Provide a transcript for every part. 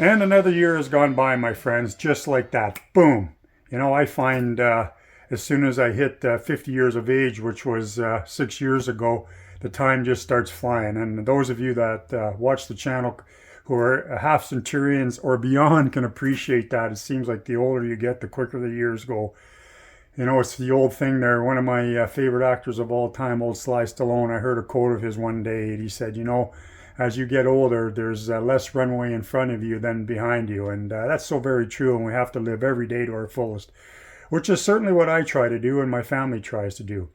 And another year has gone by, my friends, just like that. Boom. I find as soon as I hit 50 years of age, which was 6 years ago, the time just starts flying. And those of you that watch the channel who are half centurions or beyond can appreciate that. It seems like the older you get, the quicker the years go. It's the old thing there. One of my favorite actors of all time, old Sly Stallone, I heard a quote of his one day. And he said, as you get older, there's less runway in front of you than behind you. And that's so very true. And we have to live every day to our fullest, which is certainly what I try to do and my family tries to do.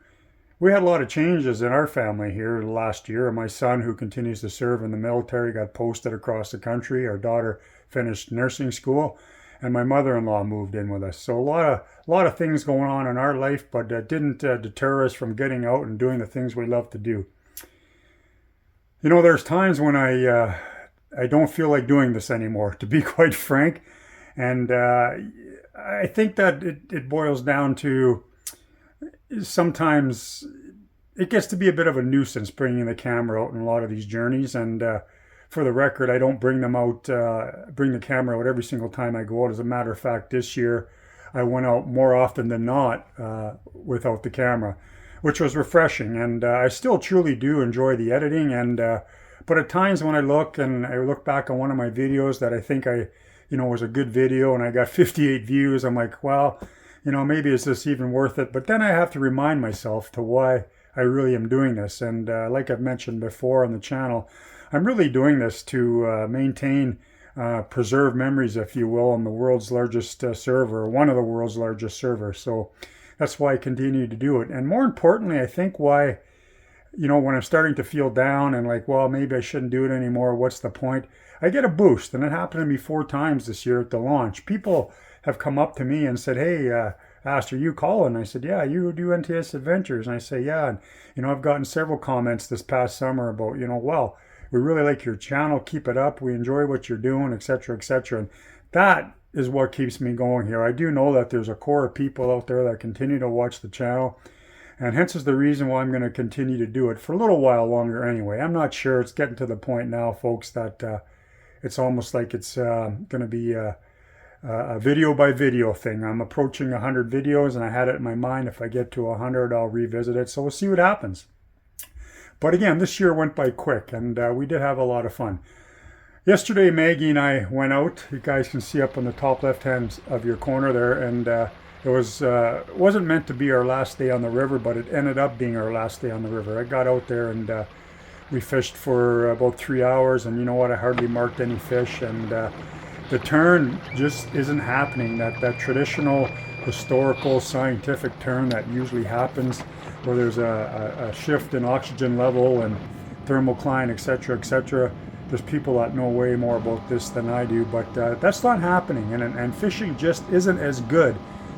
We had a lot of changes in our family here last year. My son, who continues to serve in the military, got posted across the country. Our daughter finished nursing school, and my mother-in-law moved in with us. So a lot of things going on in our life, but didn't deter us from getting out and doing the things we love to do. There's times when I don't feel like doing this anymore, to be quite frank, and I think that it boils down to sometimes it gets to be a bit of a nuisance bringing the camera out in a lot of these journeys. And for the record, I don't bring the camera out every single time I go out. As a matter of fact, this year I went out more often than not without the camera, which was refreshing. And I still truly do enjoy the editing. And but at times when I look back on one of my videos that I think was a good video and I got 58 views, I'm like, well, maybe is this even worth it? But then I have to remind myself to why I really am doing this. And like I've mentioned before on the channel, I'm really doing this to maintain, preserve memories, if you will, on the world's largest server, one of the world's largest servers. So that's why I continue to do it. And more importantly, I think why, when I'm starting to feel down and like, well, maybe I shouldn't do it anymore, what's the point? I get a boost. And it happened to me 4 times this year at the launch. People have come up to me and said, hey, Aster, you Colin? I said, yeah, you do NTS Adventures. And I say, yeah. And, I've gotten several comments this past summer about, well, we really like your channel. Keep it up. We enjoy what you're doing, etc., etc. And that is what keeps me going here. I do know that there's a core of people out there that continue to watch the channel. And hence is the reason why I'm going to continue to do it for a little while longer anyway. I'm not sure. It's getting to the point now, folks, that it's almost like it's going to be a video by video thing. I'm approaching 100 videos and I had it in my mind, if I get to 100, I'll revisit it. So we'll see what happens. But again, this year went by quick and we did have a lot of fun. Yesterday, Maggie and I went out. You guys can see up on the top left hand of your corner there. And it wasn't meant to be our last day on the river, but it ended up being our last day on the river. I got out there and we fished for about 3 hours. And you know what? I hardly marked any fish. And the turn just isn't happening. That traditional, historical, scientific turn that usually happens where there's a shift in oxygen level and thermocline, etc., etc. There's people that know way more about this than I do, but that's not happening. And fishing just isn't as good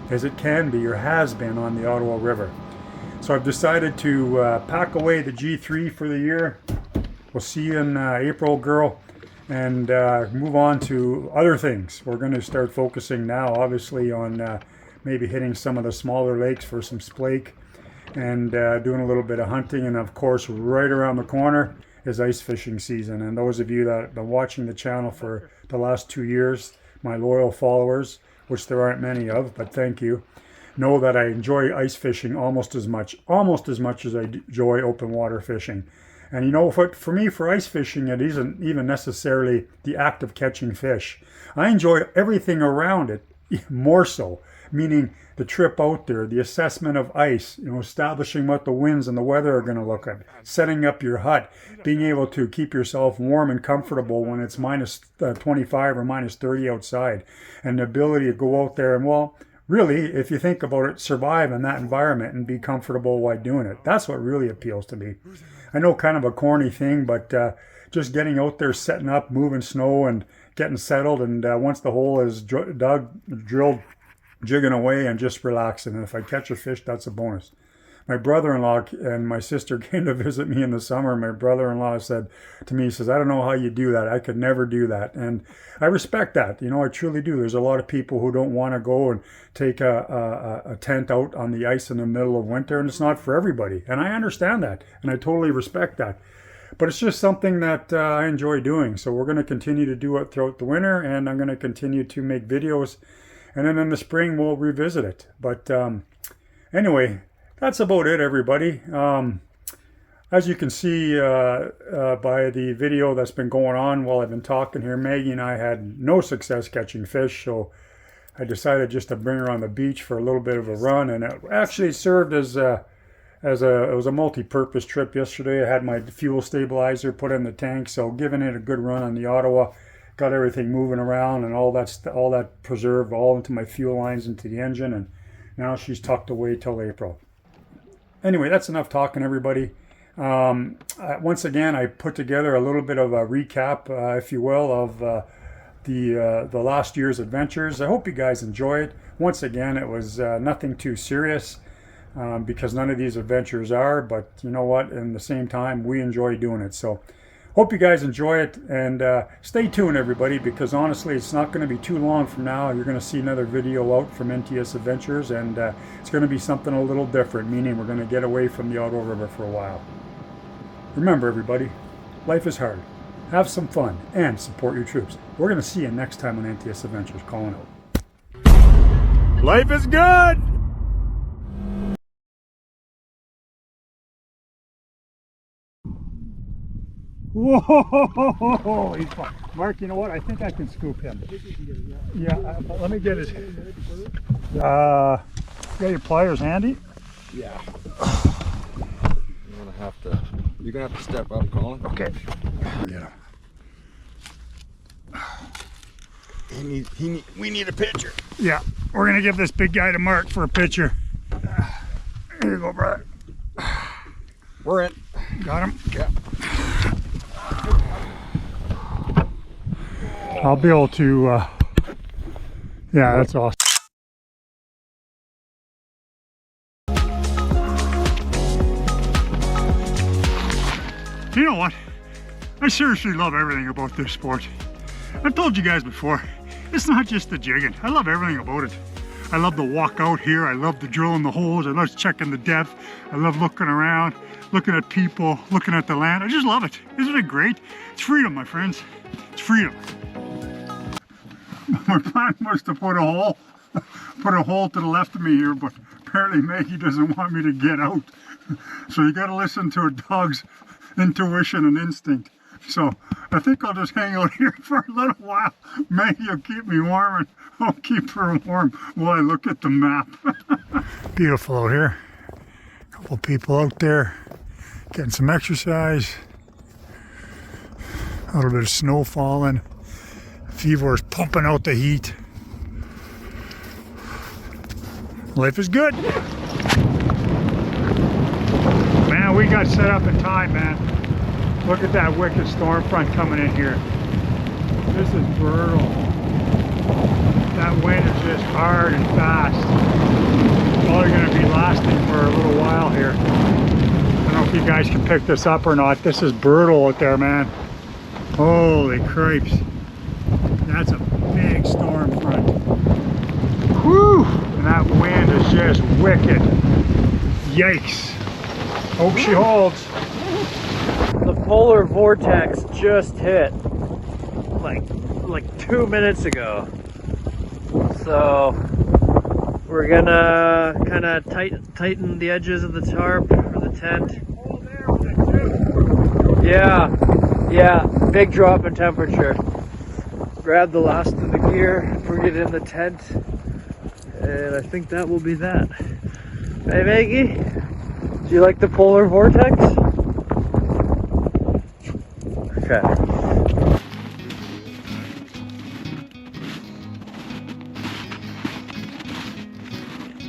as it can be or has been on the Ottawa River. So I've decided to pack away the G3 for the year. We'll see you in April, girl. And move on to other things. We're going to start focusing now, obviously, on maybe hitting some of the smaller lakes for some splake and doing a little bit of hunting. And of course, right around the corner is ice fishing season. And those of you that have been watching the channel for the last 2 years, my loyal followers, which there aren't many of, but thank you, know that I enjoy ice fishing almost as much as I enjoy open water fishing. And for me, for ice fishing, it isn't even necessarily the act of catching fish. I enjoy everything around it more so, meaning the trip out there, the assessment of ice, establishing what the winds and the weather are going to look like, setting up your hut, being able to keep yourself warm and comfortable when it's minus 25 or minus 30 outside, and the ability to go out there and, well, really, if you think about it, survive in that environment and be comfortable while doing it. That's what really appeals to me. I know, kind of a corny thing, but just getting out there, setting up, moving snow and getting settled. And once the hole is drilled, jigging away and just relaxing. And if I catch a fish, that's a bonus. My brother-in-law and my sister came to visit me in the summer. My brother-in-law said to me, he says, I don't know how you do that. I could never do that. And I respect that. I truly do. There's a lot of people who don't want to go and take a tent out on the ice in the middle of winter, and it's not for everybody. And I understand that, and I totally respect that. but it's just something that I enjoy doing. So we're going to continue to do it throughout the winter, and I'm going to continue to make videos, and then in the spring we'll revisit it. But anyway, that's about it, everybody. As you can see by the video that's been going on while I've been talking here, Maggie and I had no success catching fish, so I decided just to bring her on the beach for a little bit of a run, and it actually served as it was a multi-purpose trip yesterday. I had my fuel stabilizer put in the tank, so giving it a good run on the Ottawa, got everything moving around, and all that preserved all into my fuel lines into the engine, and now she's tucked away till April. Anyway, that's enough talking, everybody. Once again, I put together a little bit of a recap, if you will, of the last year's adventures. I hope you guys enjoy it. Once again, it was nothing too serious because none of these adventures are, but you know what? In the same time, we enjoy doing it. So hope you guys enjoy it, and stay tuned, everybody, because honestly, it's not going to be too long from now. You're going to see another video out from NTS Adventures, and it's going to be something a little different, meaning we're going to get away from the Ottawa River for a while. Remember, everybody, life is hard. Have some fun and support your troops. We're going to see you next time on NTS Adventures. Colin out. Life is good! Whoa! He's fine. Mark, you know what? I think I can scoop him. Yeah, let me get his... you got your pliers handy? Yeah. You're gonna have to step up, Colin. Okay. Get him. We need a picture. Yeah, we're gonna give this big guy to Mark for a picture. Here you go, Brad. We're in. Got him? Yeah. I'll be able to, yeah, that's awesome. You know what? I seriously love everything about this sport. I've told you guys before, it's not just the jigging. I love everything about it. I love the walk out here. I love the drilling the holes. I love checking the depth. I love looking around, looking at people, looking at the land. I just love it. Isn't it great? It's freedom, my friends. It's freedom. My plan was to put a hole to the left of me here, but apparently Maggie doesn't want me to get out. So you got to listen to a dog's intuition and instinct. So I think I'll just hang out here for a little while. Maggie will keep me warm, and I'll keep her warm while I look at the map. Beautiful out here. A couple people out there getting some exercise. A little bit of snow falling. Fever's pumping out the heat. Life is good. Man, we got set up in time, man. Look at that wicked storm front coming in here. This is brutal. That wind is just hard and fast. Probably going to be lasting for a little while here. I don't know if you guys can pick this up or not. This is brutal out there, man. Holy cripes. That's a big storm front. Whew! And that wind is just wicked. Yikes. Hope she holds. The polar vortex just hit like 2 minutes ago. So we're gonna kind of tighten the edges of the tarp for the tent. Yeah, big drop in temperature. Grab the last of the gear, bring it in the tent, and I think that will be that. Hey Maggie, do you like the polar vortex? Okay.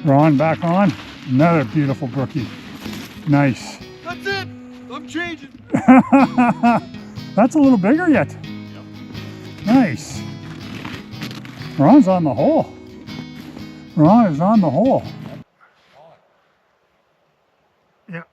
Ron, back on. Another beautiful brookie. Nice. That's it. I'm changing. That's a little bigger yet. Yep. Nice. Ron's on the hole. Ron is on the hole. Yep.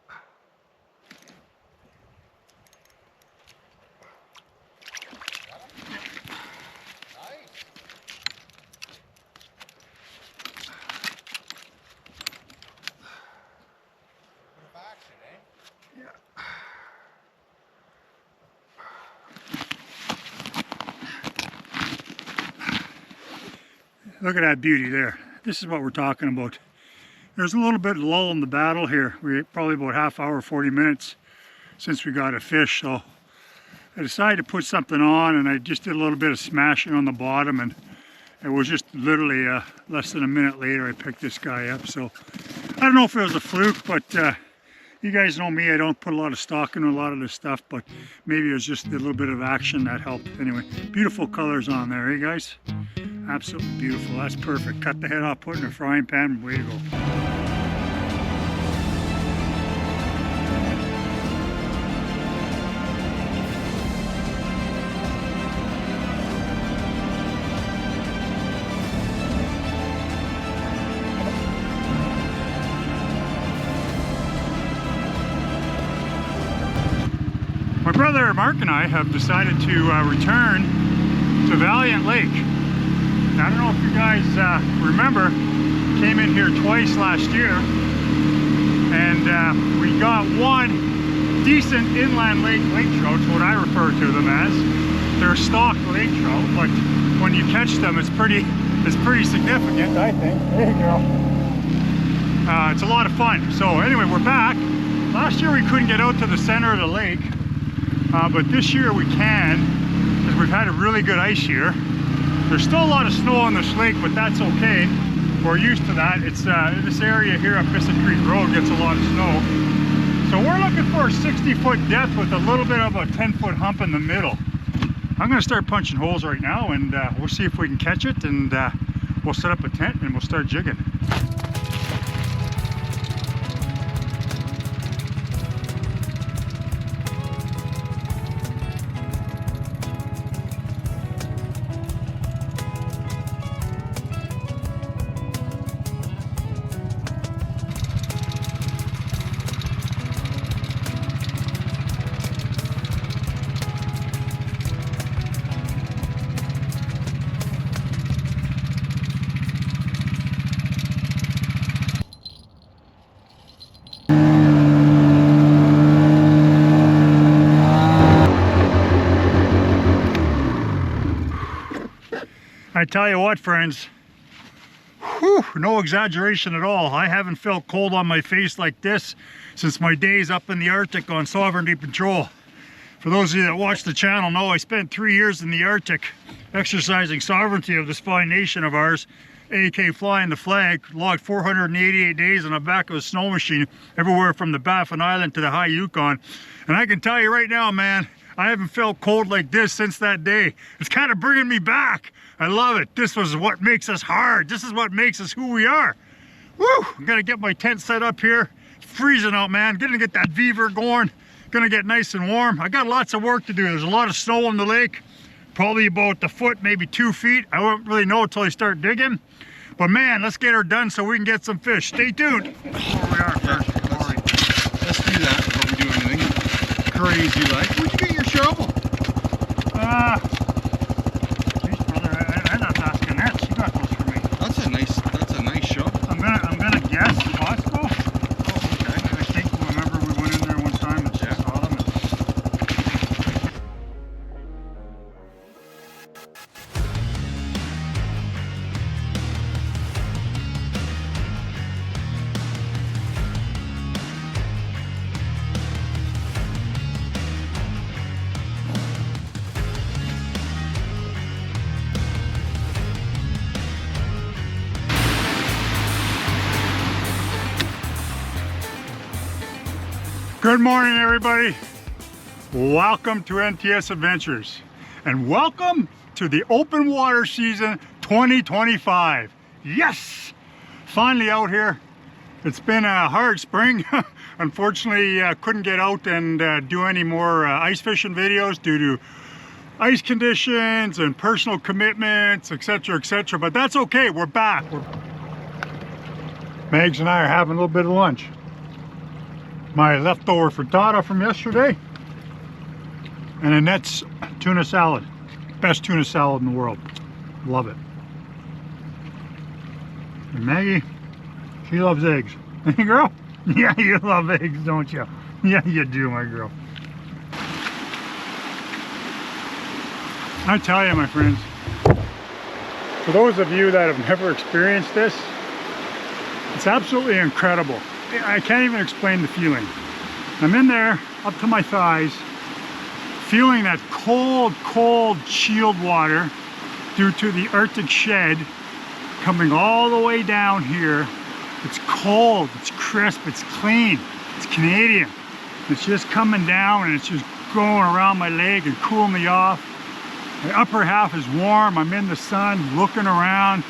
Look at that beauty there. This is what we're talking about. There's a little bit of lull in the battle here. We're probably about half hour, 40 minutes since we got a fish. So I decided to put something on, and I just did a little bit of smashing on the bottom, and it was just literally less than a minute later I picked this guy up. So I don't know if it was a fluke, but you guys know me, I don't put a lot of stock into a lot of this stuff, but maybe it was just a little bit of action that helped. Anyway, beautiful colors on there, eh guys? Absolutely beautiful. That's perfect. Cut the head off, put it in a frying pan, way to go. My brother Mark and I have decided to return to Valiant Lake. I don't know if you guys remember, came in here twice last year, and we got one decent inland lake trout, what I refer to them as. They're stock lake trout, but when you catch them, it's pretty significant, I think. There you go. It's a lot of fun. So anyway, we're back. Last year we couldn't get out to the center of the lake. But this year we can, because we've had a really good ice year. There's still a lot of snow on this lake, but that's okay. We're used to that. It's this area here up Bissett Creek Road gets a lot of snow. So we're looking for a 60-foot depth with a little bit of a 10-foot hump in the middle. I'm gonna start punching holes right now, and we'll see if we can catch it, and we'll set up a tent and we'll start jigging. I tell you what, friends, whew, no exaggeration at all. I haven't felt cold on my face like this since my days up in the Arctic on sovereignty patrol. For those of you that watch the channel know I spent 3 years in the Arctic exercising sovereignty of this fine nation of ours, AK flying the flag, logged 488 days on the back of a snow machine everywhere from the Baffin Island to the high Yukon. And I can tell you right now, man, I haven't felt cold like this since that day. It's kind of bringing me back. I love it. This was what makes us hard. This is what makes us who we are. Woo! I'm gonna get my tent set up here. It's freezing out, man. Gonna get that beaver going. Gonna get nice and warm. I got lots of work to do. There's a lot of snow on the lake. Probably about a foot, maybe 2 feet. I won't really know until I start digging. But man, let's get her done so we can get some fish. Stay tuned. Here we are first. Let's do that before we do anything crazy like. Where'd you get your shovel? Geez, brother, I'm not asking that. You got those for me. That's a nice shovel. I'm gonna guess Costco. Oh, okay. I think remember we went in there one time and saw them. Good morning, everybody. Welcome to NTS Adventures, and welcome to the open water season 2025. Yes, finally out here. It's been a hard spring. Unfortunately, couldn't get out and do any more ice fishing videos due to ice conditions and personal commitments, etc., etc. But that's okay. We're back. Megs and I are having a little bit of lunch. My leftover frittata from yesterday, and Annette's tuna salad. Best tuna salad in the world. Love it. And Maggie, she loves eggs. Hey girl? Yeah, you love eggs, don't you? Yeah, you do, my girl. I tell you, my friends, For those of you that have never experienced this, it's absolutely incredible. I can't even explain the feeling. I'm in there up to my thighs, feeling that cold, cold chilled water due to the Arctic shed coming all the way down here. It's cold, it's crisp, it's clean, it's Canadian. It's just coming down and it's just going around my leg and cooling me off. My upper half is warm, I'm in the sun, looking around.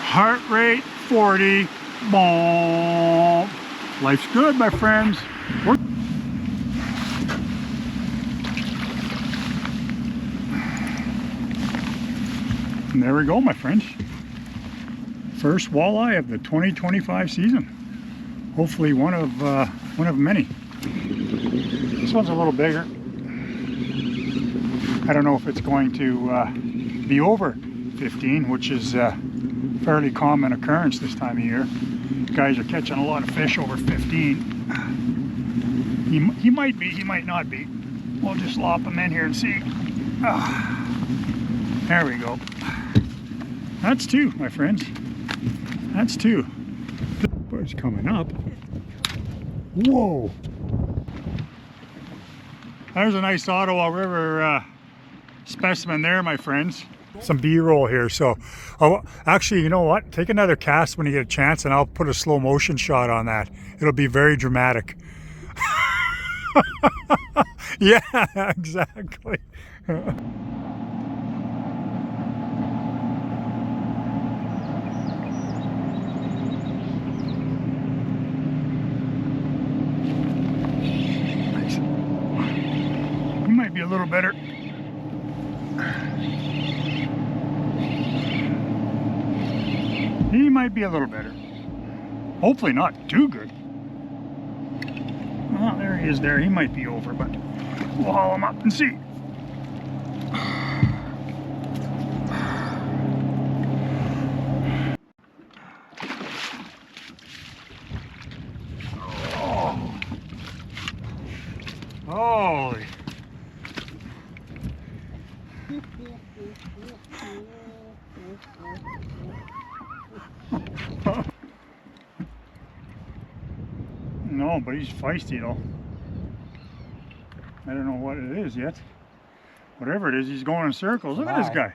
Heart rate 40, boom. Life's good, my friends. And there we go, my friends. First walleye of the 2025 season. Hopefully one of many. This one's a little bigger. I don't know if it's going to be over 15, which is a fairly common occurrence this time of year. Guys are catching a lot of fish over 15. He might be, he might not be. We'll just lop him in here and see. There we go. That's two, my friends. That's two. Bird's coming up. Whoa! There's a nice Ottawa River specimen there, my friends. Some B-roll here, so actually, you know what? Take another cast when you get a chance, and I'll put a slow motion shot on that. It'll be very dramatic. Yeah, exactly. Be a little better. He might be a little better. Hopefully not too good. Well, there he is there. He might be over, but we'll haul him up and see. Oh. Holy. No, but he's feisty though. I don't know what it is yet. Whatever it is, he's going in circles. Look at this guy.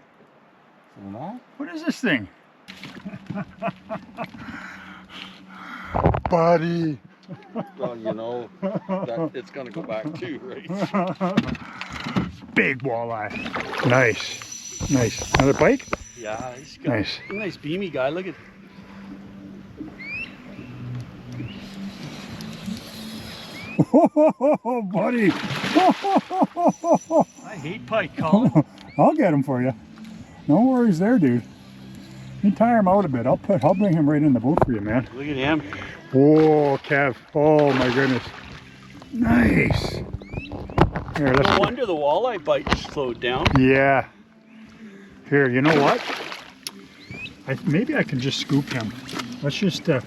What is this thing? Buddy. Well, you know, that it's going to go back too, right? Big walleye. Nice. Nice. Another pike? Yeah, he's got a nice beamy guy. Look at. Oh, buddy. I hate pike, Colin. I'll get him for you. No worries there, dude. You tire him out a bit. I'll bring him right in the boat for you, man. Look at him. Oh, Kev. Oh my goodness. Nice. Here, let's. No wonder the walleye bite slowed down. Yeah. Here, you know what? Maybe I can just scoop him. Let's just. You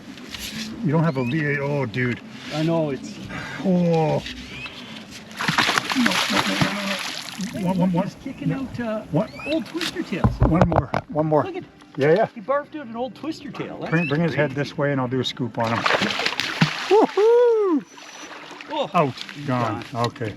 don't have a lead. Oh, dude. I know it's. Oh. No. One. He's kicking out what? old twister tails. One more. Look at. Yeah. He barfed out an old twister tail. Bring his head this way, and I'll do a scoop on him. Woohoo! Oh, out. Gone. Okay.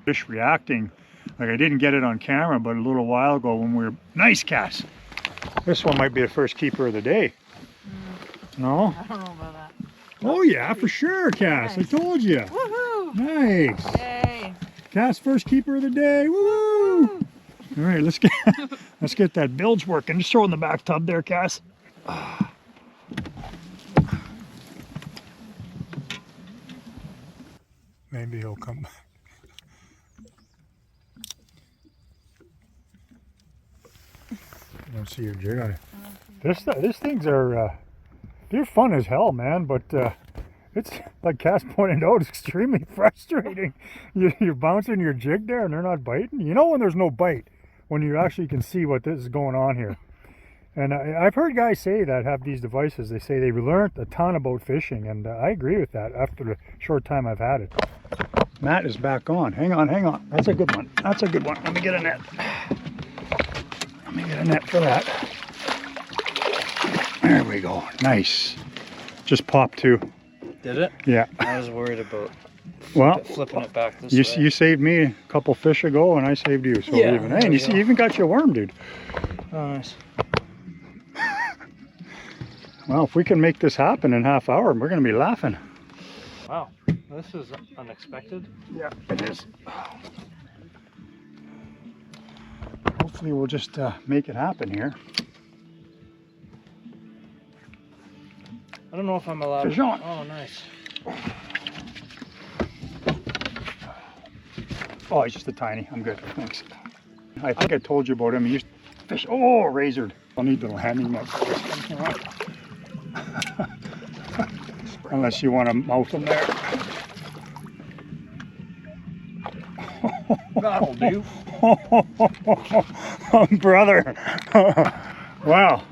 Fish reacting like I didn't get it on camera, but a little while ago when we were nice cast. This one might be the first keeper of the day. No? I don't know about that. Oh yeah, for sure, Cass. Nice. I told you. Woohoo! Nice. Yay! Cass, first keeper of the day. Woo! All right, let's get that bilge working. Just throw it in the back tub there, Cass. Maybe he'll come back. don't see your jig. These things are they're fun as hell, man. But it's like Cass pointed out, it's extremely frustrating. You're bouncing your jig there and they're not biting. You know when there's no bite, when you actually can see what this is going on here. And I've heard guys say that have these devices. They say they've learned a ton about fishing, and I agree with that after the short time I've had it. Matt is back on. Hang on, hang on. That's a good one. That's a good one. Let me get a net. Let me get a net for that. There we go. Nice. Just popped two. Did it? Yeah. I was worried about flipping it back this way. You saved me a couple fish ago, and I saved you. So yeah, even. Hey, and you see, you even got your worm, dude. Oh, nice. Well, if we can make this happen in half hour, we're going to be laughing. Wow, this is unexpected. Yeah, it is. Hopefully we'll just make it happen here. I don't know if I'm allowed. Fish on. Oh, nice. Oh, he's just a tiny. I'm good. Thanks. I think I told you about him. He used to fish. Oh, razored. I'll need the landing net. Unless you want to mouth them there. That'll do. Brother. Wow.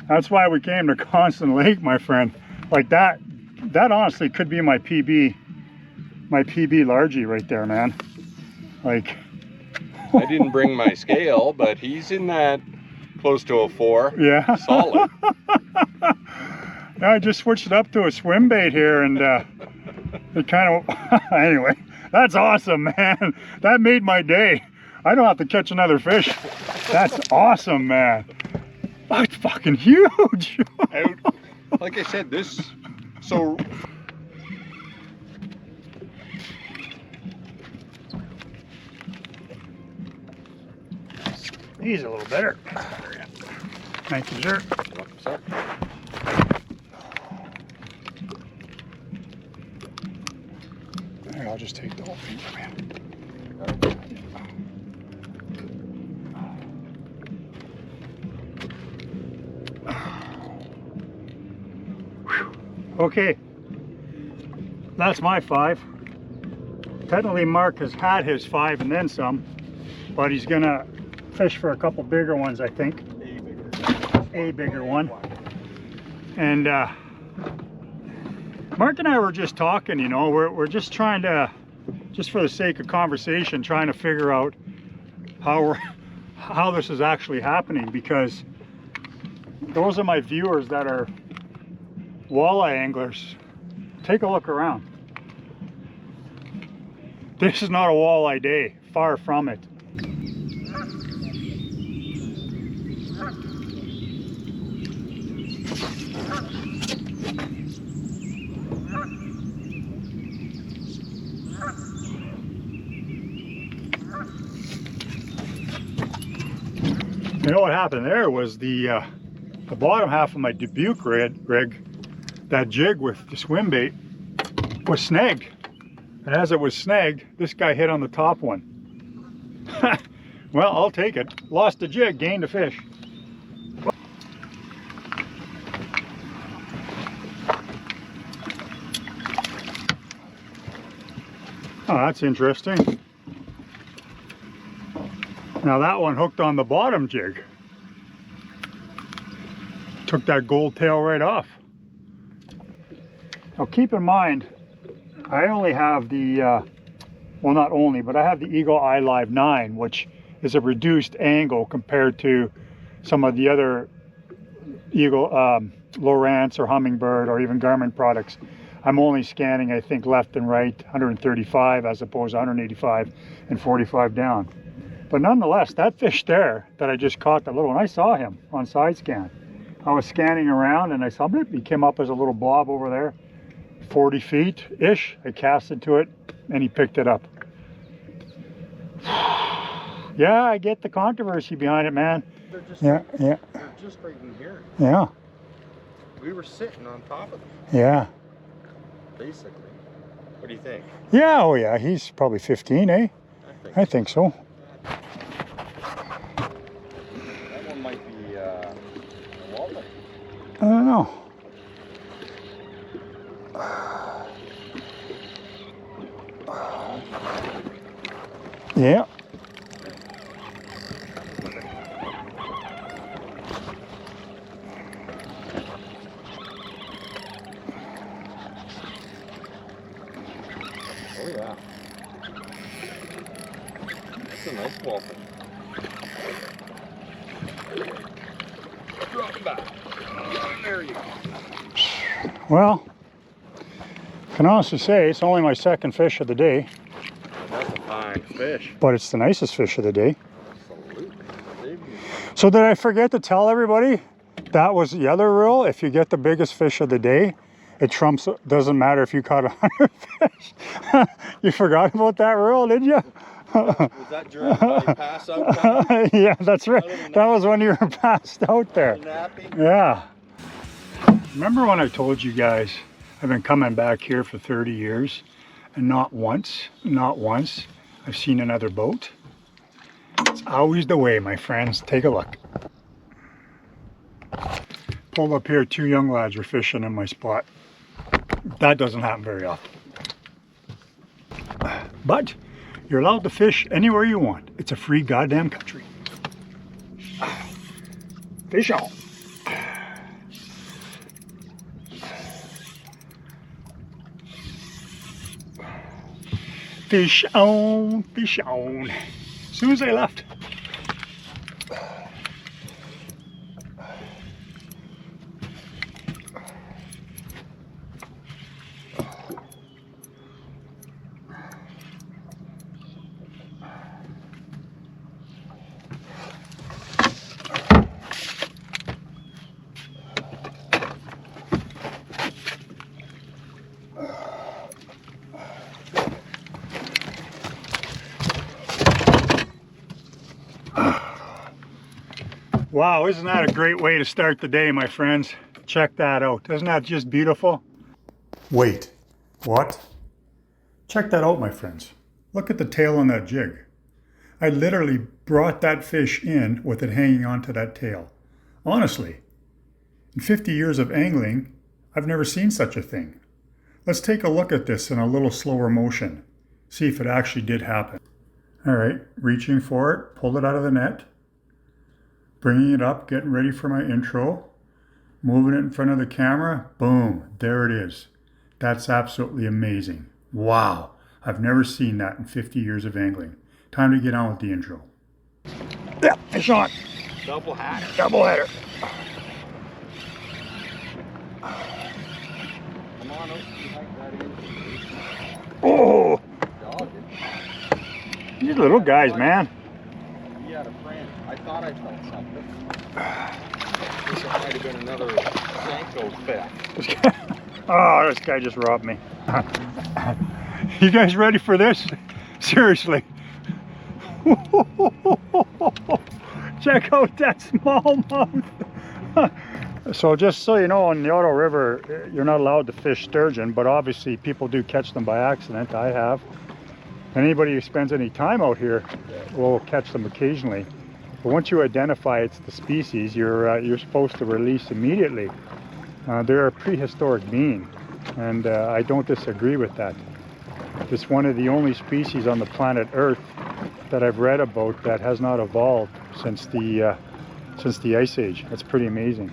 That's why we came to Constant Lake, my friend. Like that honestly could be my PB largie right there, man. Like I didn't bring my scale, but he's in that close to a 4. yeah. Solid. I just switched it up to a swim bait here, and it kind of anyway, that's awesome, man. That made my day. I don't have to catch another fish. That's awesome, man. Oh, it's fucking huge. Like I said, so He's a little better. Thank you, sir. Sir. Here, I'll just take the whole thing from here. Okay, that's my 5. Technically Mark has had his 5 and then some, but he's gonna fish for a couple bigger ones, I think. A bigger one. And Mark and I were just talking, you know, we're just trying to, just for the sake of conversation, trying to figure out how this is actually happening, because those are my viewers that are walleye anglers. Take a look around. This is not a walleye day, far from it. You know what happened there was the bottom half of my Dubuque rig, that jig with the swim bait, was snagged. And as it was snagged, this guy hit on the top one. Well, I'll take it. Lost the jig, gained a fish. Oh, that's interesting. Now that one hooked on the bottom jig. Took that gold tail right off. Now keep in mind, I only have the, well not only, but I have the Eagle Eye Live 9, which is a reduced angle compared to some of the other Eagle, Lowrance or Humminbird or even Garmin products. I'm only scanning, I think, left and right, 135 as opposed to 185 and 45 down. But nonetheless, that fish there that I just caught, that little one, I saw him on side scan. I was scanning around and I saw him, he came up as a little blob over there, 40 feet-ish. I casted to it and he picked it up. Yeah, I get the controversy behind it, man. They're Yeah. just right in here. Yeah. We were sitting on top of them, Yeah. basically. What do you think? Yeah, oh yeah, he's probably 15, eh? I think I think so. that one might be Yeah. Oh yeah. That's a nice wallfish. Drop back. There you go. Well, I can honestly say it's only my second fish of the day, That's a fine fish. but it's the nicest fish of the day. Absolutely. So did I forget to tell everybody? That was the other rule. If you get the biggest fish of the day, it trumps, doesn't matter if you caught 100 fish. You forgot about that rule, did you? Was that during my pass out time? Yeah, that's right. That was when you were passed out there. Napping? Yeah. Remember when I told you guys I've been coming back here for 30 years and not once I've seen another boat? It's always the way, my friends. Take a look. Pulled up here, two young lads were fishing in my spot. That doesn't happen very often. But you're allowed to fish anywhere you want. It's a free goddamn country. Fish on. Fish on, fish on. As soon as I left. Wow, isn't that a great way to start the day, my friends? Check that out. Isn't that just beautiful? Wait, what? Check that out, my friends. Look at the tail on that jig. I literally brought that fish in with it hanging onto that tail. Honestly, in 50 years of angling, I've never seen such a thing. Let's take a look at this in a little slower motion. See if it actually did happen. All right, reaching for it, pulled it out of the net. Bringing it up, getting ready for my intro, moving it in front of the camera, boom, there it is. That's absolutely amazing. Wow, I've never seen that in 50 years of angling. Time to get on with the intro. Yeah, fish on. Double header. Double header. Come on up. Oh, Dog. these little guys, man. He had a friend. I thought I felt something. This might have been another Sanko theft. Oh, this guy just robbed me. You guys ready for this? Seriously. Check out that smallmouth. So just so you know, on the Otto River, you're not allowed to fish sturgeon, but obviously people do catch them by accident. I have. Anybody who spends any time out here will catch them occasionally. But once you identify it's the species, you're supposed to release immediately. They're a prehistoric being, and I don't disagree with that. It's one of the only species on the planet Earth that I've read about that has not evolved since the Ice Age. That's pretty amazing.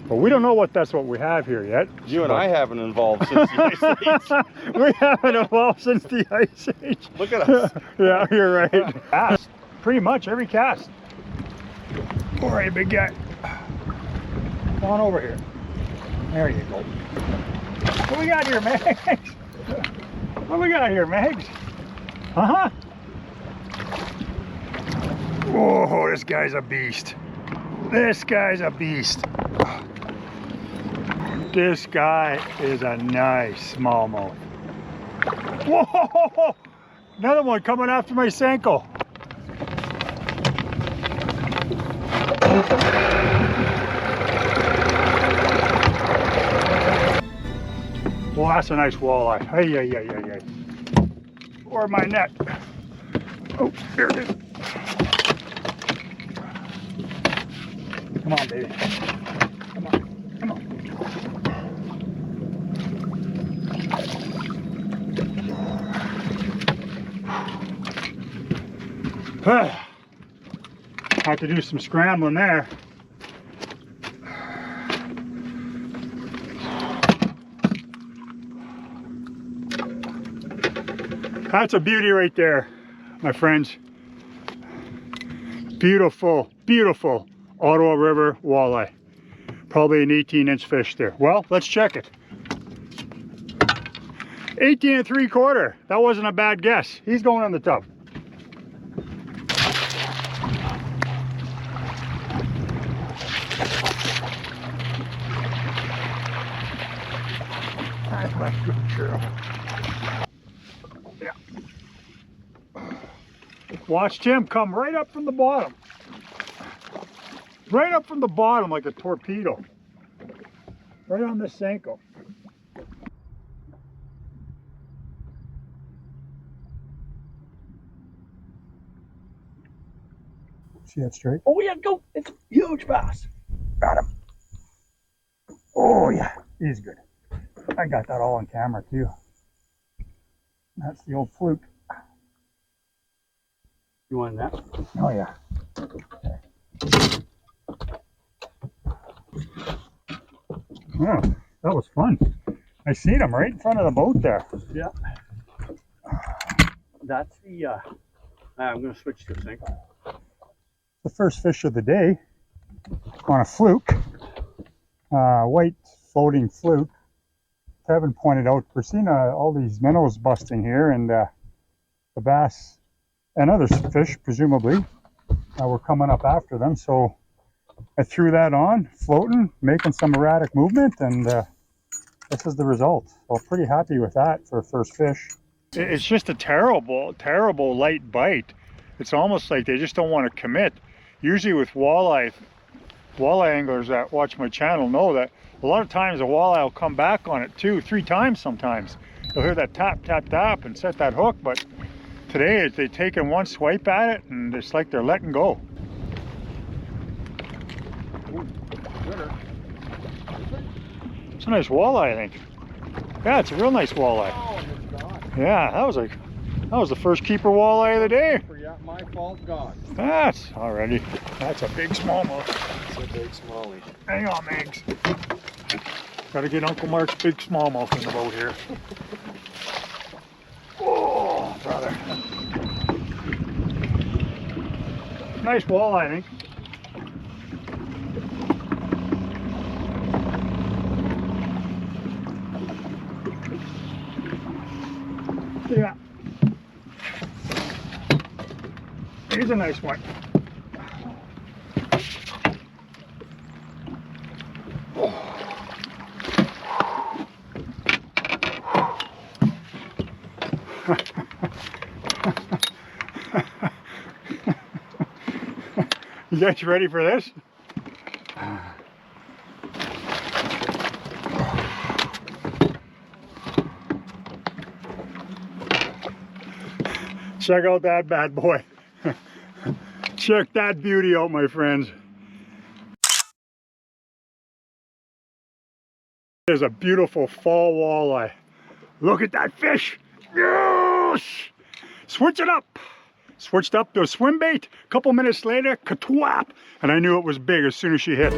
But we don't know that's what we have here yet. You and I haven't evolved since the Ice Age. We haven't evolved since the Ice Age. Look at us. Yeah, you're right. Cast. Pretty much every cast. All right, big guy. Come on over here. There you go. What we got here, Megs? What we got here, Megs? Uh-huh. Oh, this guy's a beast. This guy's a beast. This guy is a nice smallmouth. Whoa! Another one coming after my Sanko. Well, that's a nice walleye. Hey, hey, hey, hey, hey. Or my net. Oh, here it is. Come on, baby. Come on, come on. Have to do some scrambling there. That's a beauty right there, my friends. Beautiful, beautiful Ottawa River walleye. Probably an 18-inch fish there. Well, let's check it. 18 3/4. That wasn't a bad guess. He's going in the tub. That's my good girl. Yeah. Watched him come right up from the bottom. Right up from the bottom like a torpedo. Right on this Senko. See that straight? Oh yeah, go! It's a huge bass. Got him. Oh yeah, he's good. I got that all on camera too. That's the old fluke. You want that? Oh yeah. Oh, that was fun. I seen him right in front of the boat there. Yeah. That's the. I'm gonna switch to a sink. The first fish of the day on a fluke, white floating fluke. Kevin pointed out we're seeing all these minnows busting here, and the bass and other fish presumably were coming up after them. So I threw that on, floating, making some erratic movement, and this is the result. So pretty happy with that for a first fish. It's just a terrible, terrible light bite. It's almost like they just don't want to commit. Usually with walleye anglers that watch my channel know that a lot of times a walleye will come back on it 2, 3 times sometimes. You'll hear that tap, tap, tap and set that hook, but today they taking one swipe at it and it's like they're letting go. It's a nice walleye, I think. Yeah, it's a real nice walleye. Yeah, that was the first keeper walleye of the day. My fault, God. That's already. That's a big smallmouth. That's a big smallie. Hang on, Megs. Gotta get Uncle Mark's big smallmouth in the boat here. Oh, brother. Nice walleye, I think. Yeah. He's a nice one. You guys ready for this? Check out that bad boy. Check that beauty out, my friends. There's a beautiful fall walleye. Look at that fish. Yes! Switch it up. Switched up to a swim bait. A couple minutes later, katwap. And I knew it was big as soon as she hit.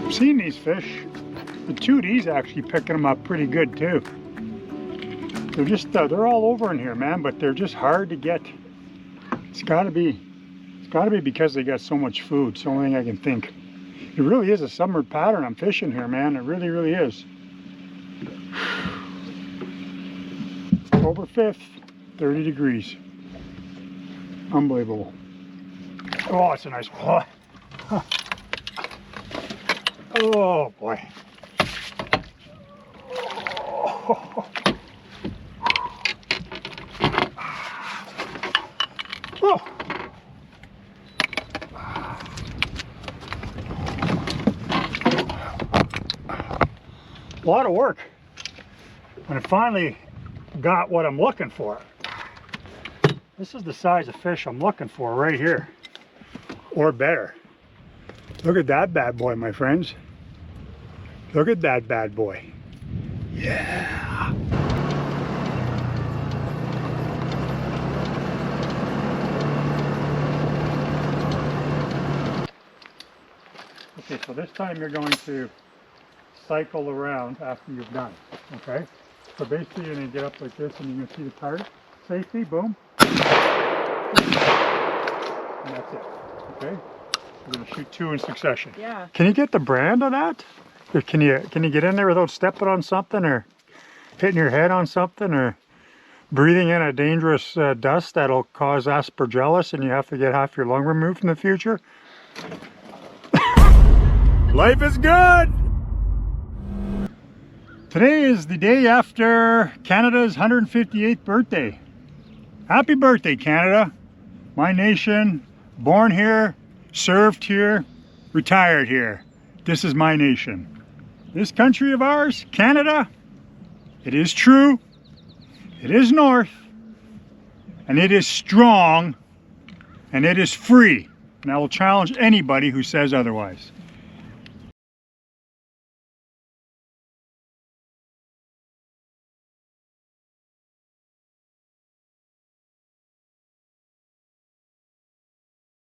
I've seen these fish. The 2D's actually picking them up pretty good too. They're just, they're all over in here, man, but they're just hard to get. It's gotta be because they got so much food. It's the only thing I can think. It really is a summer pattern I'm fishing here, man. It really, really is. October 5th, 30 degrees. Unbelievable. Oh, it's a nice one. Oh, boy. Oh. Oh. A lot of work, and I finally got what I'm looking for. This is the size of fish I'm looking for right here, or better. Look at that bad boy, my friends. Look at that bad boy. Yeah. Okay, so this time you're going to cycle around after you've done, okay? So basically you're going to get up like this and you're going to see the target. Safety, boom. And that's it, okay? We're going to shoot 2 in succession. Yeah. Can you get the brand on that? Or can you get in there without stepping on something or hitting your head on something or breathing in a dangerous dust that'll cause aspergillus and you have to get half your lung removed in the future? Life is good! Today is the day after Canada's 158th birthday. Happy birthday, Canada. My nation, born here, served here, retired here. This is my nation. This country of ours, Canada, it is true, it is north, and it is strong, and it is free. And I will challenge anybody who says otherwise.